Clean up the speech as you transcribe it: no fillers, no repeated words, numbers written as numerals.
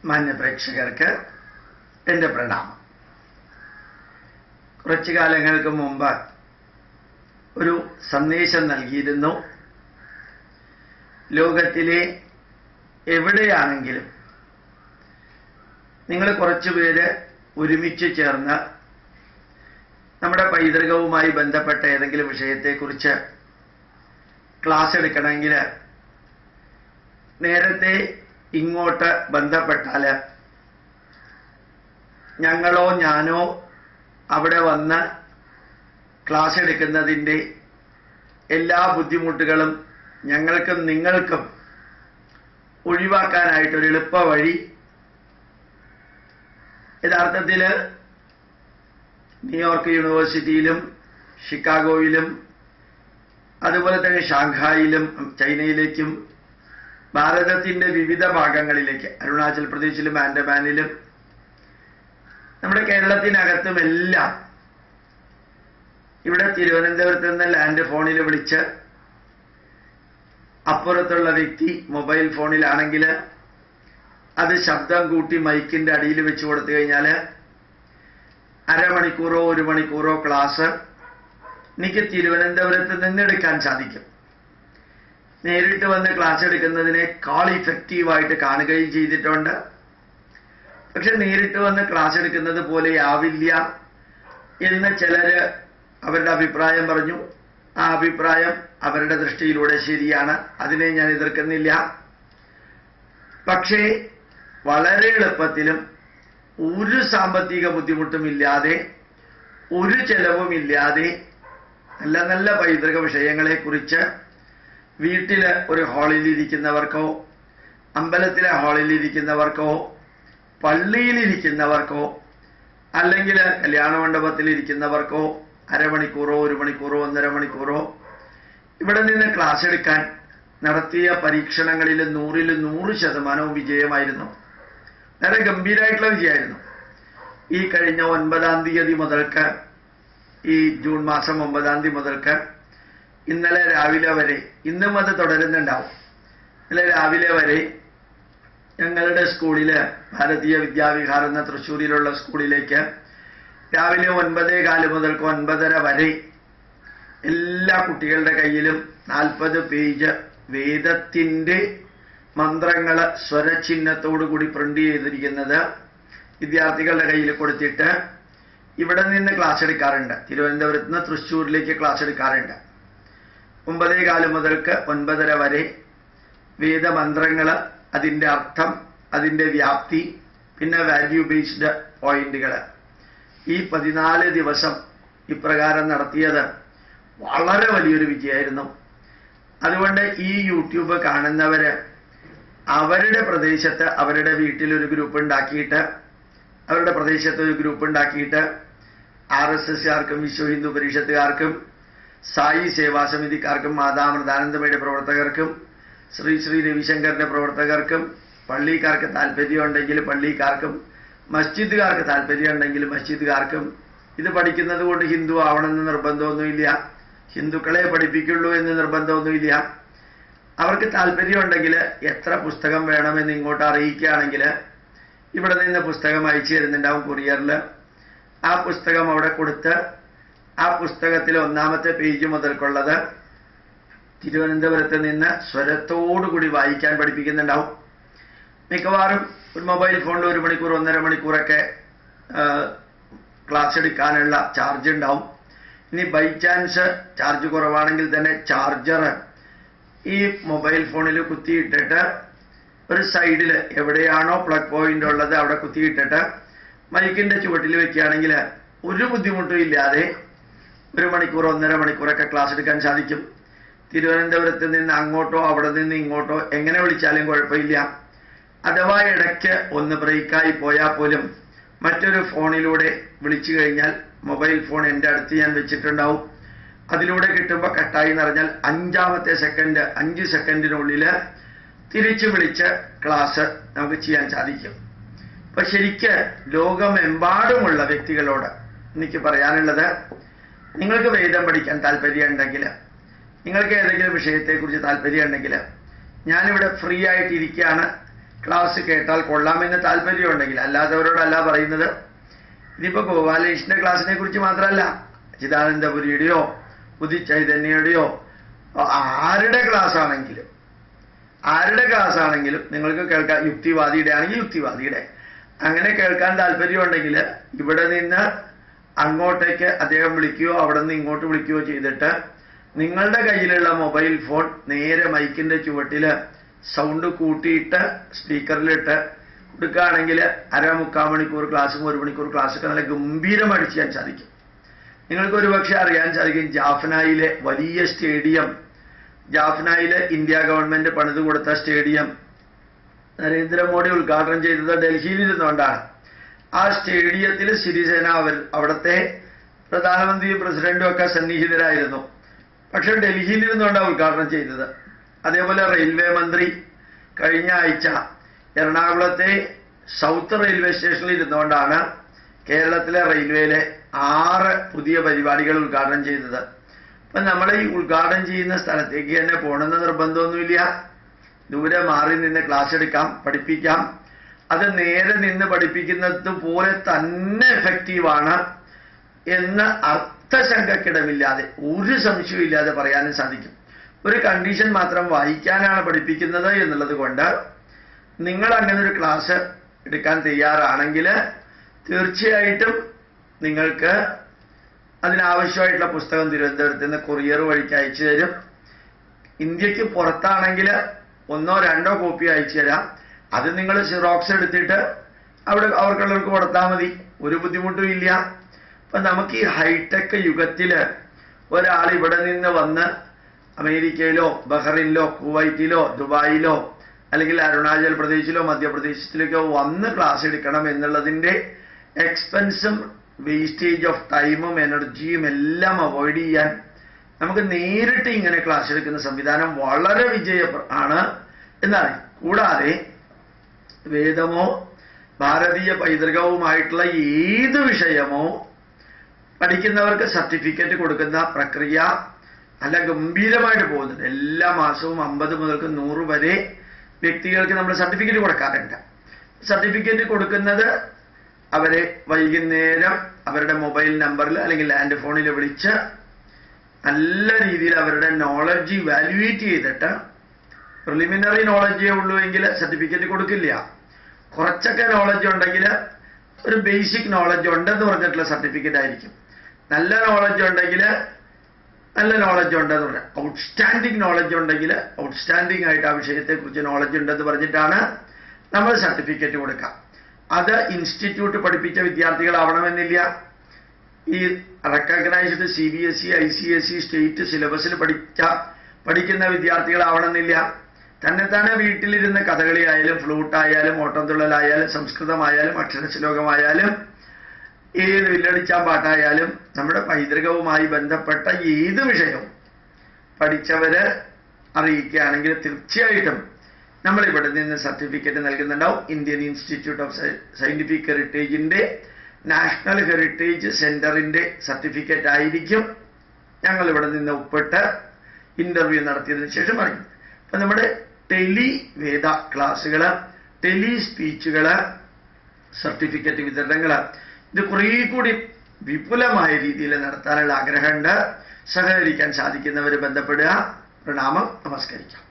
മാന്യ പ്രേക്ഷകർക്ക് എൻ്റെ പ്രണാമം. കുറച്ചു കാലങ്ങൾക്ക് മുമ്പ് ഒരു സന്ദേശം നൽകിയിരുന്നു. ലോകത്തിലെ എവിടെയാണെങ്കിലും നിങ്ങൾ കുറച്ചുപേര് ഒരുമിച്ച് ചേർന്ന് നമ്മുടെ പൈതൃകവുമായി ബന്ധപ്പെട്ട ഏതെങ്കിലും വിഷയത്തെക്കുറിച്ച് ക്ലാസ് എടുക്കണമെങ്കിൽ നേരത്തെ ഇങ്ങോട്ട് ബന്ധപ്പെട്ടാൽ ഞങ്ങളോ ഞാനോ അവിടെ വന്ന് ക്ലാസ് എടുക്കുന്നതിൻ്റെ എല്ലാ ബുദ്ധിമുട്ടുകളും ഞങ്ങൾക്കും നിങ്ങൾക്കും ഒഴിവാക്കാനായിട്ടൊരു എളുപ്പ വഴി യഥാർത്ഥത്തിൽ ന്യൂയോർക്ക് യൂണിവേഴ്സിറ്റിയിലും ഷിക്കാഗോയിലും അതുപോലെ തന്നെ ഷാങ്ഹായിലും ചൈനയിലേക്കും ഭാരതത്തിൻ്റെ വിവിധ ഭാഗങ്ങളിലേക്ക് അരുണാചൽ പ്രദേശിലും ആൻഡമാനിലും നമ്മുടെ കേരളത്തിനകത്തുമെല്ലാം ഇവിടെ തിരുവനന്തപുരത്ത് നിന്ന് ലാൻഡ് ഫോണിൽ വിളിച്ച് അപ്പുറത്തുള്ള വ്യക്തി മൊബൈൽ ഫോണിലാണെങ്കിൽ അത് ശബ്ദം കൂട്ടി മൈക്കിൻ്റെ അടിയിൽ വെച്ച് കൊടുത്തു കഴിഞ്ഞാൽ അരമണിക്കൂറോ ഒരു മണിക്കൂറോ ക്ലാസ് എനിക്ക് തിരുവനന്തപുരത്ത് നിന്നെടുക്കാൻ സാധിക്കും. നേരിട്ട് വന്ന് ക്ലാസ് എടുക്കുന്നതിനേക്കാൾ ഇഫക്റ്റീവായിട്ട് കാണുകയും ചെയ്തിട്ടുണ്ട്. പക്ഷെ നേരിട്ട് വന്ന് ക്ലാസ് എടുക്കുന്നത് പോലെയാവില്ല എന്ന് ചിലർ അവരുടെ അഭിപ്രായം പറഞ്ഞു. ആ അഭിപ്രായം അവരുടെ ദൃഷ്ടിയിലൂടെ ശരിയാണ്, അതിനെ ഞാൻ എതിർക്കുന്നില്ല. പക്ഷേ വളരെ എളുപ്പത്തിലും ഒരു സാമ്പത്തിക ബുദ്ധിമുട്ടുമില്ലാതെ ഒരു ചെലവുമില്ലാതെ നല്ല നല്ല പൈതൃക വിഷയങ്ങളെക്കുറിച്ച് വീട്ടിൽ ഒരു ഹാളിലിരിക്കുന്നവർക്കോ അമ്പലത്തിലെ ഹാളിലിരിക്കുന്നവർക്കോ പള്ളിയിലിരിക്കുന്നവർക്കോ അല്ലെങ്കിൽ കല്യാണ മണ്ഡപത്തിലിരിക്കുന്നവർക്കോ അരമണിക്കൂറോ ഒരു മണിക്കൂറോ 1.5 മണിക്കൂറോ ഇവിടെ നിന്ന് ക്ലാസ് എടുക്കാൻ നടത്തിയ പരീക്ഷണങ്ങളിൽ 100% വിജയമായിരുന്നു. വളരെ ഗംഭീരമായിട്ടുള്ള വിജയമായിരുന്നു. ഈ കഴിഞ്ഞ 9-ാം തീയതി മുതൽക്ക്, ഈ ജൂൺ മാസം 9-ാം തീയതി മുതൽക്ക് ഇന്നലെ രാവിലെ വരെ, ഇന്നും അത് തുടരുന്നുണ്ടാവും, ഇന്നലെ രാവിലെ വരെ ഞങ്ങളുടെ സ്കൂളിൽ ഭാരതീയ വിദ്യാവിഹാർ എന്ന തൃശ്ശൂരിലുള്ള സ്കൂളിലേക്ക് രാവിലെ 9:15 മുതൽക്ക് 9:30 വരെ എല്ലാ കുട്ടികളുടെ കയ്യിലും 40 പേജ് വേദത്തിൻ്റെ മന്ത്രങ്ങൾ സ്വരചിഹ്നത്തോടുകൂടി പ്രിന്റ് ചെയ്തിരിക്കുന്നത് വിദ്യാർത്ഥികളുടെ കയ്യിൽ കൊടുത്തിട്ട് ഇവിടെ നിന്ന് ക്ലാസ് എടുക്കാറുണ്ട്. തിരുവനന്തപുരത്ത് നിന്ന് തൃശ്ശൂരിലേക്ക് ക്ലാസ് എടുക്കാറുണ്ട്. 9:15 മുതൽക്ക് 9:30 വരെ വേദമന്ത്രങ്ങൾ, അതിൻ്റെ അർത്ഥം, അതിൻ്റെ വ്യാപ്തി, പിന്നെ വാല്യൂ ബേസ്ഡ് പോയിന്റുകൾ, ഈ 14 ദിവസം ഇപ്രകാരം നടത്തിയത് വളരെ വലിയൊരു വിജയമായിരുന്നു. അതുകൊണ്ട് ഈ യൂട്യൂബ് കാണുന്നവര് അവരുടെ പ്രദേശത്ത് അവരുടെ വീട്ടിലൊരു ഗ്രൂപ്പ് ഉണ്ടാക്കിയിട്ട്, അവരുടെ പ്രദേശത്ത് ഒരു ഗ്രൂപ്പ് ഉണ്ടാക്കിയിട്ട് RSSകാർക്കും വിശ്വ ഹിന്ദു പരിഷത്തുകാർക്കും സായി സേവാസമിതിക്കാർക്കും മാതാമൃതാനന്ദമയുടെ പ്രവർത്തകർക്കും ശ്രീ ശ്രീ രവിശങ്കറിന്റെ പ്രവർത്തകർക്കും പള്ളിക്കാർക്ക് താല്പര്യമുണ്ടെങ്കിൽ പള്ളിക്കാർക്കും മസ്ജിദുകാർക്ക് താല്പര്യമുണ്ടെങ്കിൽ മസ്ജിദുകാർക്കും ഇത് പഠിക്കുന്നത് കൊണ്ട് ഹിന്ദു ആവണമെന്ന് നിർബന്ധമൊന്നുമില്ല, ഹിന്ദുക്കളെ പഠിപ്പിക്കുള്ളൂ എന്ന് നിർബന്ധമൊന്നുമില്ല. അവർക്ക് താല്പര്യമുണ്ടെങ്കിൽ എത്ര പുസ്തകം വേണമെന്ന് ഇങ്ങോട്ട് അറിയിക്കുകയാണെങ്കിൽ ഇവിടെ നിന്ന് പുസ്തകം അയച്ചു തരുന്നുണ്ടാവും കൊറിയറിൽ. ആ പുസ്തകം അവിടെ കൊടുത്ത് ആ പുസ്തകത്തിൽ 1-ാമത്തെ പേജ് മുതൽക്കുള്ളത് തിരുവനന്തപുരത്ത് നിന്ന് സ്വരത്തോടുകൂടി വായിക്കാൻ പഠിപ്പിക്കുന്നുണ്ടാവും. മിക്കവാറും ഒരു മൊബൈൽ ഫോണിൽ 1 മണിക്കൂർ 1.5 മണിക്കൂറൊക്കെ ക്ലാസ് എടുക്കാനുള്ള ചാർജ് ഉണ്ടാവും. ഇനി ബൈ ചാൻസ് ചാർജ് കുറവാണെങ്കിൽ തന്നെ ചാർജർ ഈ മൊബൈൽ ഫോണിൽ കുത്തിയിട്ടിട്ട് ഒരു സൈഡിൽ എവിടെയാണോ പ്ലഗ് പോയിന്റ് ഉള്ളത് അവിടെ കുത്തിയിട്ടിട്ട് മൈക്കിൻ്റെ ചുവട്ടിൽ വെക്കുകയാണെങ്കിൽ ഒരു ബുദ്ധിമുട്ടും ഇല്ലാതെ 1 മണിക്കൂർ 1.5 മണിക്കൂറൊക്കെ ക്ലാസ് എടുക്കാൻ സാധിക്കും. തിരുവനന്തപുരത്ത് നിന്ന് അങ്ങോട്ടോ അവിടെ നിന്ന് ഇങ്ങോട്ടോ എങ്ങനെ വിളിച്ചാലും കുഴപ്പമില്ല. അഥവാ ഇടയ്ക്ക് ഒന്ന് ബ്രേക്കായി പോയാൽ പോലും മറ്റൊരു ഫോണിലൂടെ വിളിച്ചു കഴിഞ്ഞാൽ, മൊബൈൽ ഫോൺ എൻ്റെ അടുത്ത് ഞാൻ വെച്ചിട്ടുണ്ടാവും, അതിലൂടെ കിട്ടുമ്പോൾ കട്ടായി എന്ന് പറഞ്ഞാൽ 5 സെക്കൻഡിനുള്ളിൽ തിരിച്ചു വിളിച്ച് ക്ലാസ് നമുക്ക് ചെയ്യാൻ സാധിക്കും. അപ്പൊ ശരിക്ക് ലോകമെമ്പാടുമുള്ള വ്യക്തികളോട് എനിക്ക് പറയാനുള്ളത്, നിങ്ങൾക്ക് വേദം പഠിക്കാൻ താല്പര്യമുണ്ടെങ്കിൽ, നിങ്ങൾക്ക് ഏതെങ്കിലും വിഷയത്തെക്കുറിച്ച് താല്പര്യമുണ്ടെങ്കിൽ, ഞാനിവിടെ ഫ്രീ ആയിട്ടിരിക്കുകയാണ്, ക്ലാസ് കേട്ടാൽ കൊള്ളാമെന്ന് താല്പര്യമുണ്ടെങ്കിൽ, അല്ലാത്തവരോടല്ല പറയുന്നത്. ഇതിപ്പോൾ ഗോപാലകൃഷ്ണന്റെ ക്ലാസ്സിനെ കുറിച്ച് മാത്രമല്ല, ചിദാനന്ദപുരിയുടെയോ ബുദ്ധിചൈതന്യയുടെയോ ആരുടെ ക്ലാസ് ആണെങ്കിലും നിങ്ങൾക്ക് കേൾക്കാൻ, യുക്തിവാദിയുടെ ആണെങ്കിൽ യുക്തിവാദിയുടെ, അങ്ങനെ കേൾക്കാൻ താല്പര്യമുണ്ടെങ്കിൽ ഇവിടെ നിന്ന് അങ്ങോട്ടേക്ക് അദ്ദേഹം വിളിക്കുകയോ അവിടെ നിന്ന് ഇങ്ങോട്ട് വിളിക്കുകയോ ചെയ്തിട്ട് നിങ്ങളുടെ കയ്യിലുള്ള മൊബൈൽ ഫോൺ നേരെ മൈക്കിന്റെ ചുവട്ടിൽ സൗണ്ട് കൂട്ടിയിട്ട് സ്പീക്കറിലിട്ട് കൊടുക്കുകയാണെങ്കിൽ 1/2-3 മണിക്കൂർ ക്ലാസ്സും 1 മണിക്കൂർ ക്ലാസ്സൊക്കെ നല്ല ഗംഭീരമായിട്ട് ചെയ്യാൻ സാധിക്കും. നിങ്ങൾക്ക് ഒരുപക്ഷെ അറിയാൻ സാധിക്കും, ജാഫ്നയിലെ വലിയ സ്റ്റേഡിയം, ജാഫ്നയിലെ ഇന്ത്യ ഗവൺമെന്റ് പണിത് കൊടുത്ത സ്റ്റേഡിയം നരേന്ദ്രമോദി ഉദ്ഘാടനം ചെയ്തത് ഡൽഹിയിൽ ഇരുന്നുകൊണ്ടാണ്. ആ സ്റ്റേഡിയത്തിൽ സിരിസേന അവിടുത്തെ പ്രധാനമന്ത്രിയും പ്രസിഡന്റും ഒക്കെ സന്നിഹിതരായിരുന്നു. പക്ഷെ ഡൽഹിയിൽ ഇരുന്നുകൊണ്ടാണ് ഉദ്ഘാടനം ചെയ്തത്. അതേപോലെ റെയിൽവേ മന്ത്രി കഴിഞ്ഞ ആഴ്ച എറണാകുളത്തെ സൗത്ത് റെയിൽവേ സ്റ്റേഷനിൽ ഇരുന്നുകൊണ്ടാണ് കേരളത്തിലെ റെയിൽവേയിലെ 6 പുതിയ പരിപാടികൾ ഉദ്ഘാടനം ചെയ്തത്. അപ്പം നമ്മൾ ഈ ഉദ്ഘാടനം ചെയ്യുന്ന സ്ഥലത്തേക്ക് തന്നെ പോകണമെന്ന് നിർബന്ധമൊന്നുമില്ല. ദൂരെ മാറി നിന്ന് ക്ലാസ് എടുക്കാം, പഠിപ്പിക്കാം. അത് നേരെ നിന്ന് പഠിപ്പിക്കുന്നത് പോലെ തന്നെ എഫക്റ്റീവാണ് എന്ന് അർത്ഥശങ്കക്കിടമില്ലാതെ, ഒരു സംശയവും ഇല്ലാതെ പറയാനും സാധിക്കും. ഒരു കണ്ടീഷൻ മാത്രം, വായിക്കാനാണ് പഠിപ്പിക്കുന്നത് എന്നുള്ളത് കൊണ്ട് നിങ്ങൾ അങ്ങനെ ഒരു ക്ലാസ് എടുക്കാൻ തയ്യാറാണെങ്കിൽ തീർച്ചയായിട്ടും നിങ്ങൾക്ക് അതിനാവശ്യമായിട്ടുള്ള പുസ്തകം തിരുവനന്തപുരത്ത് നിന്ന് കൊറിയർ വഴിക്ക് അയച്ചു തരും. ഇന്ത്യക്ക് പുറത്താണെങ്കിൽ 1-2 കോപ്പി അയച്ചു തരാം. അത് നിങ്ങൾ സിറോക്സ് എടുത്തിട്ട് അവർക്കുള്ളവർക്ക് കൊടുത്താൽ മതി, ഒരു ബുദ്ധിമുട്ടും ഇല്ല. അപ്പം നമുക്ക് ഈ ഹൈടെക് യുഗത്തിൽ ഒരാൾ ഇവിടെ നിന്ന് വന്ന് അമേരിക്കയിലോ ബഹ്റിനിലോ കുവൈറ്റിലോ ദുബായിലോ അല്ലെങ്കിൽ അരുണാചൽ പ്രദേശിലോ മധ്യപ്രദേശിലേക്കോ വന്ന് ക്ലാസ് എടുക്കണം എന്നുള്ളതിൻ്റെ എക്സ്പെൻസും വേസ്റ്റേജ് ഓഫ് ടൈമും എനർജിയും എല്ലാം അവോയ്ഡ് ചെയ്യാൻ നമുക്ക് നേരിട്ട് ഇങ്ങനെ ക്ലാസ് എടുക്കുന്ന സംവിധാനം വളരെ ആണ് എന്നാണ്. കൂടാതെ വേദമോ ഭാരതീയ പൈതൃകവുമായിട്ടുള്ള ഏത് വിഷയമോ പഠിക്കുന്നവർക്ക് സർട്ടിഫിക്കറ്റ് കൊടുക്കുന്ന പ്രക്രിയ നല്ല ഗംഭീരമായിട്ട് പോകുന്നുണ്ട്. എല്ലാ മാസവും 50 മുതൽക്ക് 100 വരെ വ്യക്തികൾക്ക് നമ്മൾ സർട്ടിഫിക്കറ്റ് കൊടുക്കാറുണ്ട്. സർട്ടിഫിക്കറ്റ് കൊടുക്കുന്നത് അവരെ വൈകുന്നേരം അവരുടെ മൊബൈൽ നമ്പറിൽ അല്ലെങ്കിൽ ലാൻഡ് ഫോണിൽ വിളിച്ച് നല്ല രീതിയിൽ അവരുടെ നോളജ് ഇവാലുവേറ്റ് ചെയ്തിട്ട്, പ്രിലിമിനറി നോളജേ ഉള്ളൂ എങ്കിൽ സർട്ടിഫിക്കറ്റ് കൊടുക്കില്ല. കുറച്ചൊക്കെ നോളജ് ഉണ്ടെങ്കിൽ ഒരു ബേസിക് നോളജ് ഉണ്ടെന്ന് പറഞ്ഞിട്ടുള്ള സർട്ടിഫിക്കറ്റ് ആയിരിക്കും. നല്ല നോളജ് ഉണ്ടെങ്കിൽ നല്ല നോളജ് ഉണ്ടെന്ന് പറയാം. ഔട്ട്സ്റ്റാൻഡിങ് നോളജ് ഉണ്ടെങ്കിൽ ഔട്ട്സ്റ്റാൻഡിങ് ആയിട്ട് ആ വിഷയത്തെക്കുറിച്ച് നോളജ് ഉണ്ടെന്ന് പറഞ്ഞിട്ടാണ് നമ്മൾ സർട്ടിഫിക്കറ്റ് കൊടുക്കുക. അത് ഇൻസ്റ്റിറ്റ്യൂട്ട് പഠിപ്പിച്ച വിദ്യാർത്ഥികളാവണമെന്നില്ല. ഈ റെക്കഗ്നൈസ്ഡ് CBSE ICSE സ്റ്റേറ്റ് സിലബസിൽ പഠിക്കുന്ന വിദ്യാർത്ഥികളാവണമെന്നില്ല. തന്നെത്താനെ വീട്ടിലിരുന്ന് കഥകളിയായാലും ഫ്ലൂട്ടായാലും ഓട്ടംതുള്ളലായാലും സംസ്കൃതമായാലും അക്ഷരശ്ലോകമായാലും ഏത് വില്ലടിച്ചാൻ പാട്ടായാലും നമ്മുടെ പൈതൃകവുമായി ബന്ധപ്പെട്ട ഏത് വിഷയവും പഠിച്ചവര് അറിയിക്കുകയാണെങ്കിൽ തീർച്ചയായിട്ടും നമ്മൾ ഇവിടെ നിന്ന് സർട്ടിഫിക്കറ്റ് നൽകുന്നുണ്ടാവും. ഇന്ത്യൻ ഇൻസ്റ്റിറ്റ്യൂട്ട് ഓഫ് സയന്റിഫിക് ഹെറിറ്റേജിന്റെ നാഷണൽ ഹെറിറ്റേജ് സെന്ററിന്റെ സർട്ടിഫിക്കറ്റ് ആയിരിക്കും ഞങ്ങൾ ഇവിടെ നിന്ന് ഒപ്പിട്ട് ഇന്റർവ്യൂ നടത്തിയതിനു ശേഷം പറയും. അപ്പൊ നമ്മുടെ ടെലി വേദ ക്ലാസ്സുകള്, ടെലി സ്പീച്ചുകള്, സർട്ടിഫിക്കറ്റ് വിതരണങ്ങള്, ഇത് കുറേ കൂടി വിപുലമായ രീതിയിൽ നടത്താനുള്ള ആഗ്രഹമുണ്ട്. സഹകരിക്കാൻ സാധിക്കുന്നവർ ബന്ധപ്പെടുക. പ്രണാമം, നമസ്കരിക്കാം.